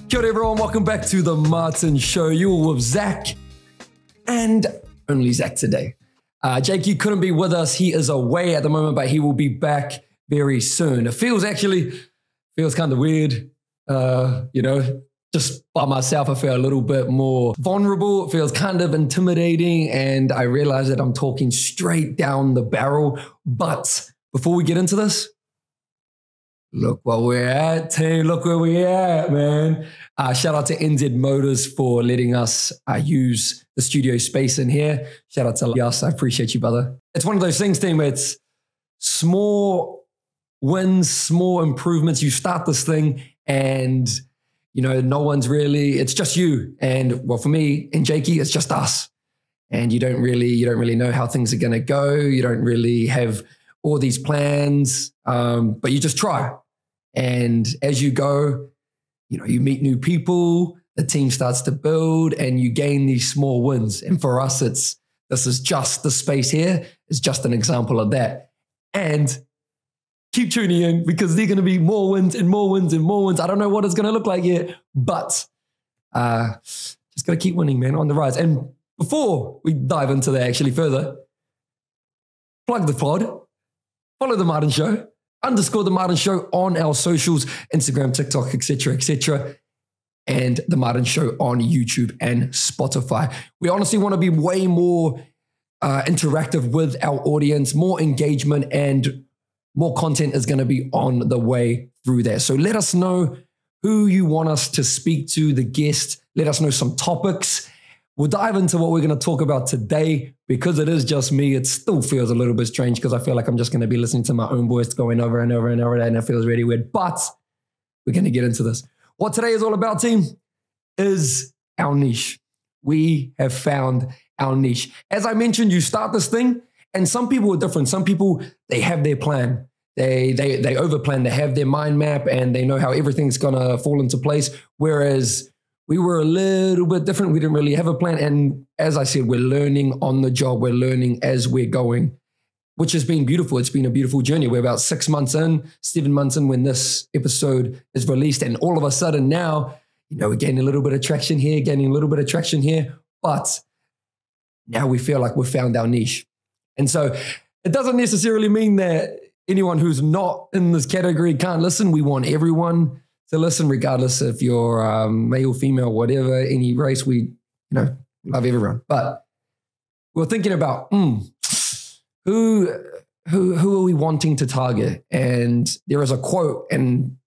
Kia ora everyone, welcome back to The Martin Show. You're with Zach and only Zach today. Jakey couldn't be with us. He is away at the moment, but he will be back very soon. It feels kind of weird, just by myself. I feel a little bit more vulnerable. It feels kind of intimidating, and I realize that I'm talking straight down the barrel. But before we get into this, look where we're at, team. Look where we're at, man. Shout out to NZ Motors for letting us use the studio space in here. Shout out to Yas. I appreciate you, brother. It's one of those things, team, where it's small wins, small improvements. You start this thing and, no one's really, it's just you. And well, for me and Jakey, it's just us. And you don't really know how things are going to go. You don't really have all these plans, but you just try. And as you go, you meet new people, the team starts to build, and you gain these small wins. And for us, this is just the space here is just an example of that. And keep tuning in because there are going to be more wins and more wins and more wins. I don't know what it's going to look like yet, but just got to keep winning, man, on the rise. And before we dive into that actually further, plug the pod. Follow The Martin Show, _ The Martin Show on our socials, Instagram, TikTok, etc., and The Martin Show on YouTube and Spotify. We honestly want to be way more interactive with our audience, more engagement, and more content is going to be on the way through there. So let us know who you want us to speak to, the guest. Let us know some topics. We'll dive into what we're going to talk about today. Because it is just me, it still feels a little bit strange because I feel like I'm just going to be listening to my own voice going over and over and over, and it feels really weird. But we're going to get into this. What today is all about, team, is our niche. We have found our niche. As I mentioned, you start this thing, and some people are different. Some people, they have their plan. They overplan. They have their mind map, and they know how everything's going to fall into place. Whereas we were a little bit different. We didn't really have a plan. And as I said, we're learning on the job. We're learning as we're going, which has been beautiful. It's been a beautiful journey. We're about 7 months in when this episode is released. And all of a sudden now, we're getting a little bit of traction here, But now we feel like we've found our niche. And so it doesn't necessarily mean that anyone who's not in this category can't listen. We want everyone to listen, regardless if you're male, female, whatever, any race. We, love everyone. But we're thinking about who are we wanting to target? And there is a quote, and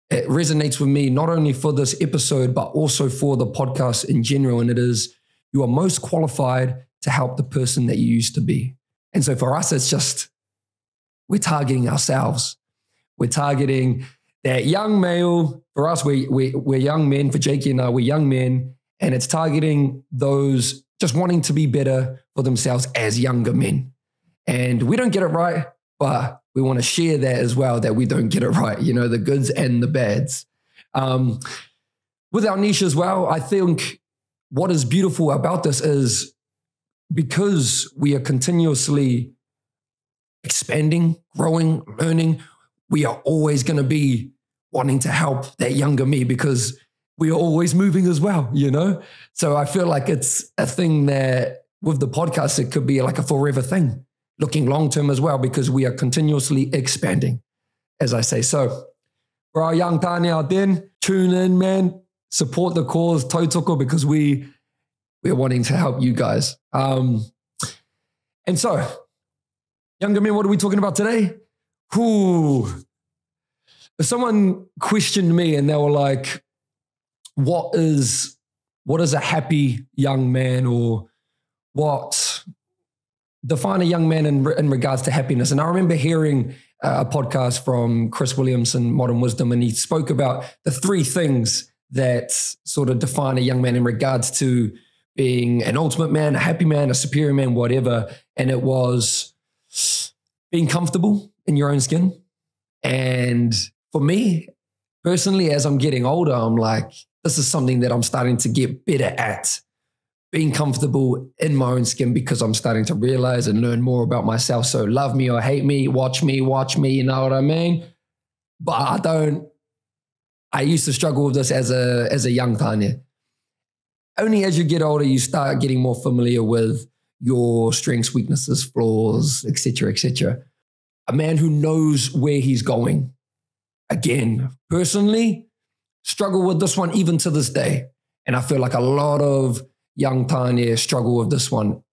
it resonates with me not only for this episode, but also for the podcast in general. And it is, you are most qualified to help the person that you used to be. And so for us, it's just, we're targeting ourselves. We're targeting that young male. For us, we're young men. For Jakey and I, we're young men. And it's targeting those just wanting to be better for themselves as younger men. And we don't get it right, but we want to share that as well, that we don't get it right, the goods and the bads. With our niche as well, I think what is beautiful about this is because we are continuously expanding, growing, learning, we are always going to be wanting to help that younger me because we are always moving as well, So I feel like it's a thing that with the podcast, it could be like a forever thing, looking long-term as well, because we are continuously expanding, as I say. So for our young Tani out there, tune in, man, support the cause, tautoko, because we're wanting to help you guys. And so, younger men, what are we talking about today? If someone questioned me and they were like, what is a happy young man, or define a young man in regards to happiness? And I remember hearing a podcast from Chris Williamson, Modern Wisdom, and he spoke about the 3 things that sort of define a young man in regards to being an ultimate man, a happy man, a superior man, whatever. And it was being comfortable in your own skin. And for me, personally, as I'm getting older, I'm like, this is something that I'm starting to get better at. Being comfortable in my own skin, because I'm starting to realize and learn more about myself. So love me or hate me, watch me, you know what I mean? But I don't I used to struggle with this as a young Tanya. Only as you get older, you start getting more familiar with your strengths, weaknesses, flaws, etc., etc. A man who knows where he's going. Again, personally, struggle with this one even to this day. And I feel like a lot of young Tanya struggle with this one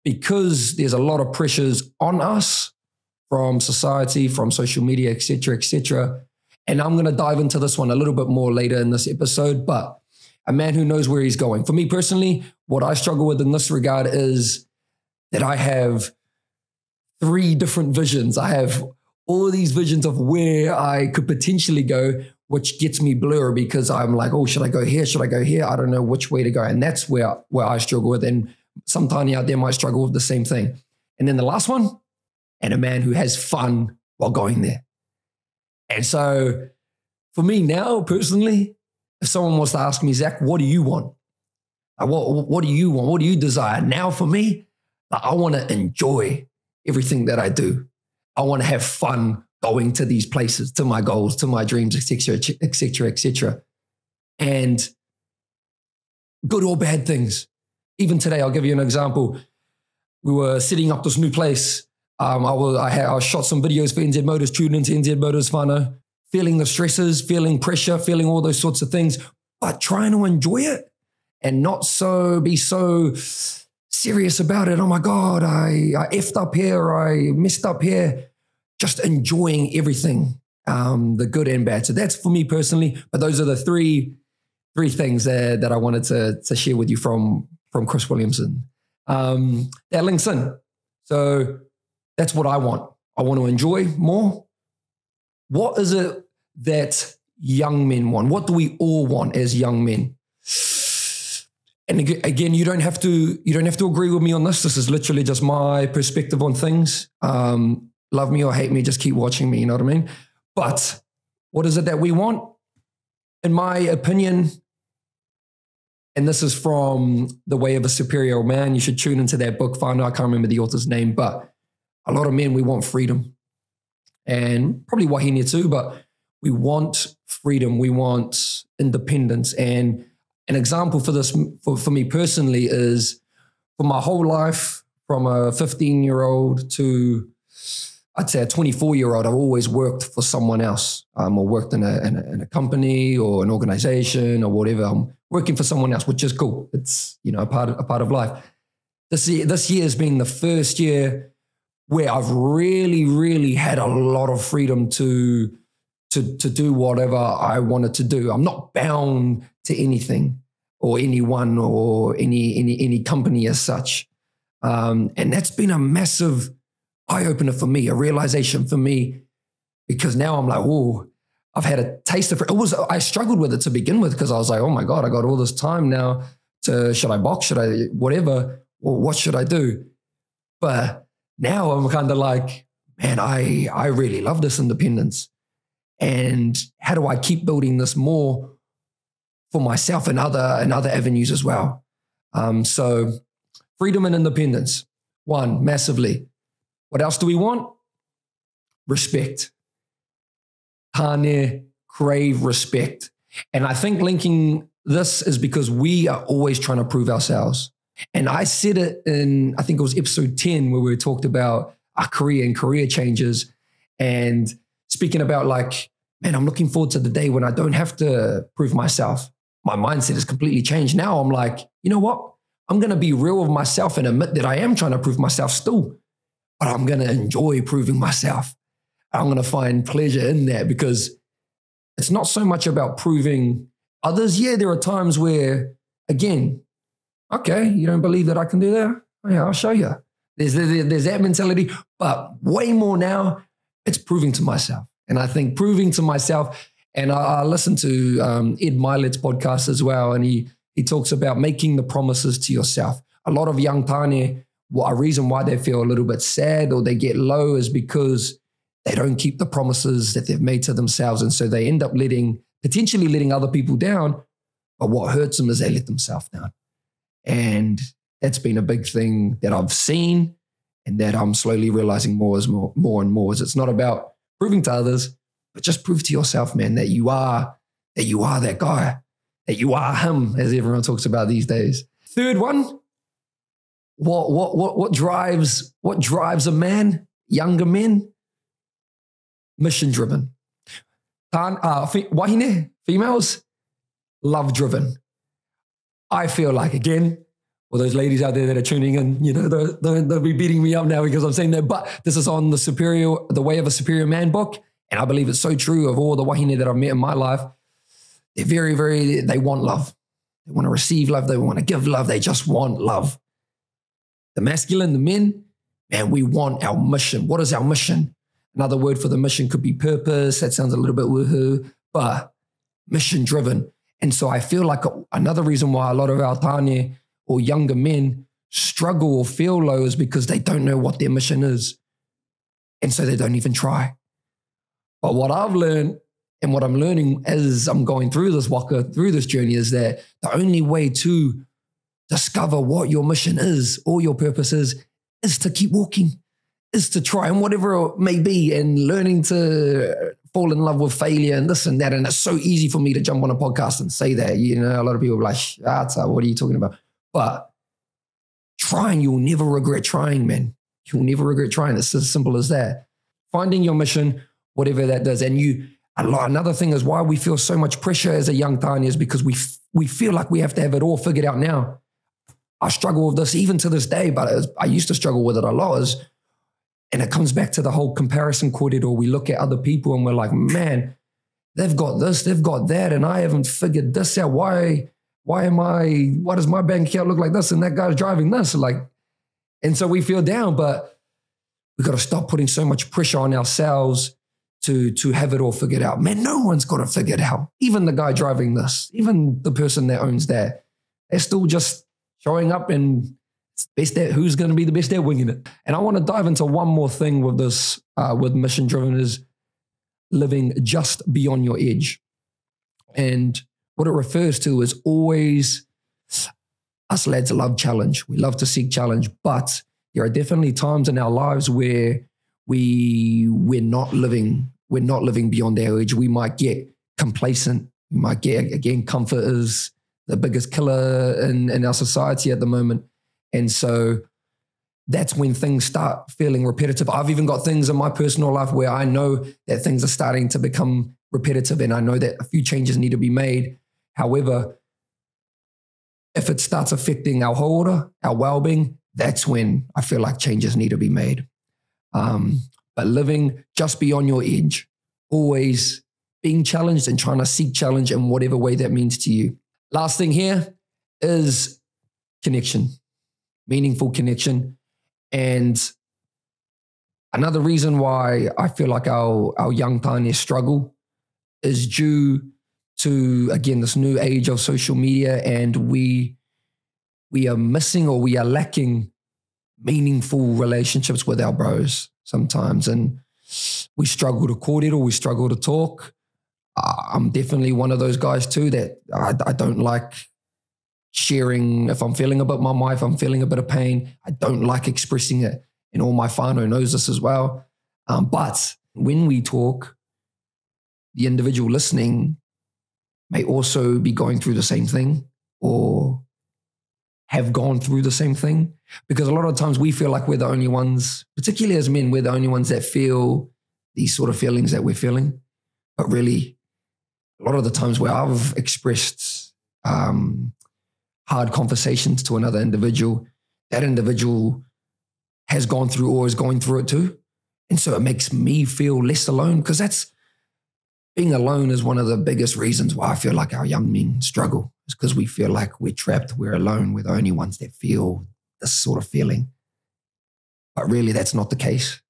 because there's a lot of pressures on us from society, from social media, etc., etc. And I'm going to dive into this one a little bit more later in this episode, but a man who knows where he's going. For me personally, what I struggle with in this regard is that I have 3 different visions. I have all these visions of where I could potentially go, which gets me blurry because I'm like, oh, should I go here? Should I go here? I don't know which way to go. And that's where I struggle with. And some Tanya out there might struggle with the same thing. And then the last one, and a man who has fun while going there. And so for me now, personally, if someone was to ask me, Zach, what do you want? What do you want? What do you desire? Now for me, I want to enjoy everything that I do. I want to have fun going to these places, to my goals, to my dreams, etc., etc., etc. And good or bad things. Even today, I'll give you an example. We were setting up this new place. I shot some videos for NZ Motors, tuned into NZ Motors whānau, feeling the stresses, feeling pressure, feeling all those sorts of things, but trying to enjoy it and not be so serious about it. Oh my God, I effed up here, I messed up here. Just enjoying everything, the good and bad. So that's for me personally, but those are the three things that I wanted to share with you from Chris Williamson. That links in. So that's what I want. I want to enjoy more. What is it that young men want? What do we all want as young men? And again, you don't have to agree with me on this. This is literally just my perspective on things. Love me or hate me, just keep watching me, you know what I mean? But what is it that we want? In my opinion, and this is from The Way of a Superior Man, you should tune into that book, whānau. I can't remember the author's name, but a lot of men, we want freedom. And probably Wahine too, but we want freedom. We want independence. And an example for this, for me personally, is for my whole life, from a 15-year-old to I'd say a 24-year-old, I've always worked for someone else, or worked in a company or an organization or whatever. I'm working for someone else, which is cool. It's, you know, a part of life. This year has been the first year where I've really, really had a lot of freedom to do whatever I wanted to do. I'm not bound to anything or anyone or any company as such. And that's been a massive eye-opener for me, a realization for me, because now I'm like, oh, I've had a taste of it. I struggled with it to begin with because I was like, oh my God, I got all this time now should I box? Should I, whatever, or what should I do? But now I'm kind of like, man, I really love this independence. And how do I keep building this more for myself and other avenues as well? So freedom and independence, one, massively. What else do we want? Respect. Tane crave respect. And I think linking this is because we are always trying to prove ourselves. And I said it in, I think it was episode 10, where we talked about our career and career changes and speaking about like, man, I'm looking forward to the day when I don't have to prove myself. My mindset has completely changed. Now I'm like, you know what? I'm going to be real with myself and admit that I am trying to prove myself still. But I'm going to enjoy proving myself. I'm going to find pleasure in that because it's not so much about proving others. Yeah, there are times where, again, okay, you don't believe that I can do that? Oh, yeah, I'll show you. There's that mentality, but way more now, it's proving to myself. And I think proving to myself, and I listened to Ed Milet's podcast as well, and he talks about making the promises to yourself. A lot of young Tane, a reason why they feel a little bit sad or they get low is because they don't keep the promises that they've made to themselves. And so they end up potentially letting other people down. But what hurts them is they let themselves down. And that's been a big thing that I've seen and that I'm slowly realizing more and more is it's not about proving to others, but just prove to yourself, man, that you are that you are that guy, that you are him, as everyone talks about these days. Third one, what drives a man, younger men? Mission driven. Wahine, females, love driven. I feel like, again, all those ladies out there that are tuning in, you know, they'll be beating me up now because I'm saying that, but this is on the Way of a Superior Man book. And I believe it's so true of all the wahine that I've met in my life. They're they want love. They want to receive love. They want to give love. They just want love. The masculine, the men, man, we want our mission. What is our mission? Another word for the mission could be purpose. That sounds a little bit woohoo, but mission driven. And so I feel like another reason why a lot of our tāne or younger men struggle or feel low is because they don't know what their mission is. And so they don't even try. But what I've learned and what I'm learning as I'm going through this waka, through this journey, is that the only way to discover what your mission is or your purpose is to keep walking, is to try, and whatever it may be, and learning to fall in love with failure and this and that. And it's so easy for me to jump on a podcast and say that. You know, a lot of people are like, what are you talking about? But trying, you'll never regret trying, man. You'll never regret trying. It's as simple as that. Finding your mission, whatever that does. And another thing is why we feel so much pressure as a young tāne is because we feel like we have to have it all figured out now. I struggle with this even to this day, but I used to struggle with it a lot. And it comes back to the whole comparison kōrero. We look at other people and we're like, man, they've got this, they've got that, and I haven't figured this out. Why does my bank account look like this and that guy's driving this? And so we feel down, but we've got to stop putting so much pressure on ourselves to have it all figured out. Man, no one's got it figured out. Even the guy driving this, even the person that owns that, they're still just showing up and who's going to be the best at winging it. And I want to dive into one more thing with this, with mission driven, is living just beyond your edge. And what it refers to is always, us lads love challenge. We love to seek challenge, but there are definitely times in our lives where we're not living beyond our edge. We might get complacent. We might get, again, comfort is the biggest killer in our society at the moment. And so that's when things start feeling repetitive. I've even got things in my personal life where I know that things are starting to become repetitive and I know that a few changes need to be made. However, if it starts affecting our whole order, our well-being, that's when I feel like changes need to be made. But living just beyond your edge, always being challenged and trying to seek challenge in whatever way that means to you. Last thing here is connection. Meaningful connection. And another reason why I feel like our young tāne struggle is due to, again, this new age of social media, and we are missing, or we are lacking, meaningful relationships with our bros sometimes. And we struggle to kōrero, we struggle to talk. I'm definitely one of those guys too that I don't like sharing. If I'm feeling a bit mama, if I'm feeling a bit of pain, I don't like expressing it. And all my whānau knows this as well. But when we talk, the individual listening may also be going through the same thing or have gone through the same thing. Because a lot of times we feel like we're the only ones, particularly as men, we're the only ones that feel these sort of feelings that we're feeling. But really, a lot of the times where I've expressed hard conversations to another individual, that individual has gone through or is going through it too. And so it makes me feel less alone, because being alone is one of the biggest reasons why I feel like our young men struggle. It's because we feel like we're trapped, we're alone, we're the only ones that feel this sort of feeling. But really, that's not the case.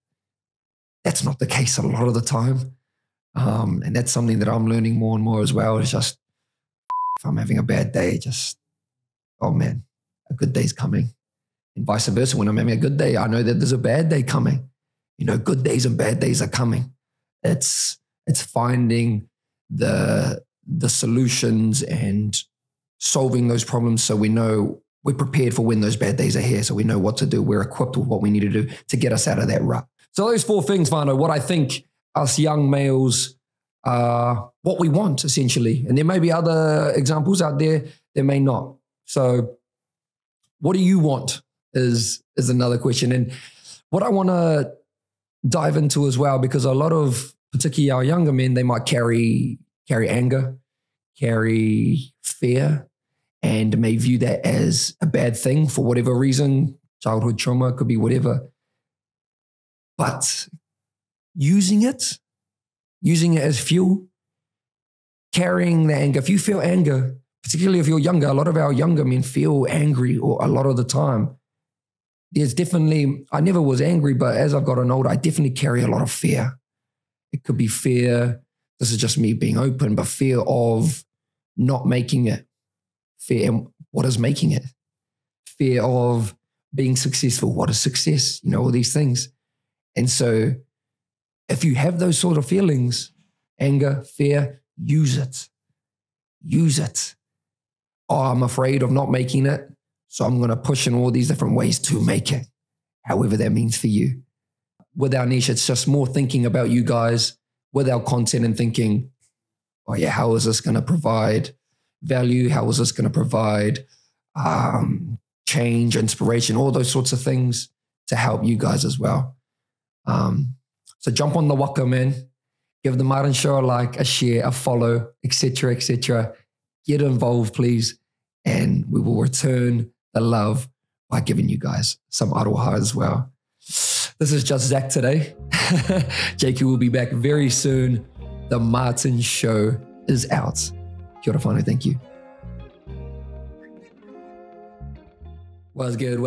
That's not the case a lot of the time. And that's something that I'm learning more and more as well. It's just, if I'm having a bad day, oh man, a good day's coming. And vice versa, when I'm having a good day, I know that there's a bad day coming. You know, good days and bad days are coming. It's finding the solutions and solving those problems so we know we're prepared for when those bad days are here, so we know what to do. We're equipped with what we need to do to get us out of that rut. So those four things, whānau, what I think us young males what we want, essentially. And there may be other examples out there, there may not. So what do you want is another question. And what I want to dive into as well, because a lot of, particularly our younger men, they might carry anger, carry fear, and may view that as a bad thing for whatever reason. Childhood trauma, could be whatever. But using it as fuel, carrying the anger. If you feel anger, particularly if you're younger, a lot of our younger men feel angry or a lot of the time. There's definitely, I never was angry, but as I've gotten older, I definitely carry a lot of fear. It could be fear, this is just me being open, but fear of not making it. Fear, and what is making it? Fear of being successful. What is success? You know, all these things. And so if you have those sort of feelings, anger, fear, use it. Use it. Oh, I'm afraid of not making it, so I'm going to push in all these different ways to make it, however that means for you. With our niche, it's just more thinking about you guys with our content and thinking, oh yeah, how is this going to provide value? How is this going to provide change, inspiration, all those sorts of things to help you guys as well. So jump on the waka, man. Give the Martin Show a like, a share, a follow, etc., etc. Get involved, please. And we will return the love by giving you guys some aroha as well. This is just Zach today. JQ will be back very soon. The Martin Show is out. Kia ora whanau, thank you. Was good.